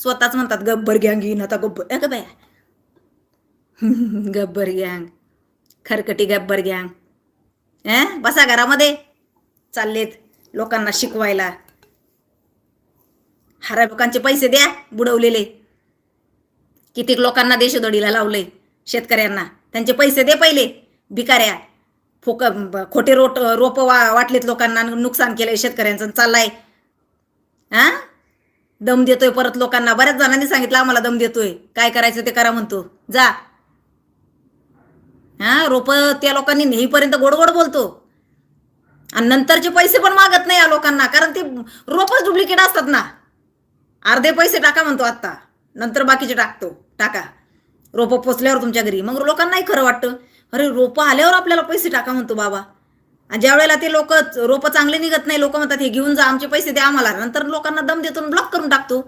स्वतःच म्हणतात गब्बर गँग येईन आता गब्बर का बाया गब्बर गँग खरकटी गब्बर गँग बसा घरामध्ये चाललेत लोकांना शिकवायला. हऱ्या लोकांचे पैसे द्या बुडवलेले. कितीक लोकांना देशोधडीला लावलंय शेतकऱ्यांना. त्यांचे पैसे दे पहिले भिकाऱ्या. खोटे रोप वाटलेत लोकांना नुकसान केलंय शेतकऱ्यांचं चाललाय. दम देतोय परत लोकांना. बऱ्याच जणांनी सांगितलं आम्हाला दम देतोय. काय करायचं ते करा म्हणतो. जा रोप त्या लोकांनी नेईपर्यंत गोड गोड बोलतो आणि नंतरचे पैसे पण मागत नाही या लोकांना. कारण ते रोपच डुप्लिकेट असतात ना. अर्धे पैसे टाका म्हणतो आत्ता, नंतर बाकीचे टाका. रोपं पोचल्यावर तुमच्या घरी. मग लोकांनाही खरं वाटतं अरे रोपं आल्यावर आपल्याला पैसे टाका म्हणतो बाबा. आणि ज्या वेळेला ते लोक रोपं चांगले निघत नाही लोक म्हणतात हे घेऊन जा आमचे पैसे द्या आम्हाला. नंतर लोकांना दम देतो ब्लॉक करून टाकतो.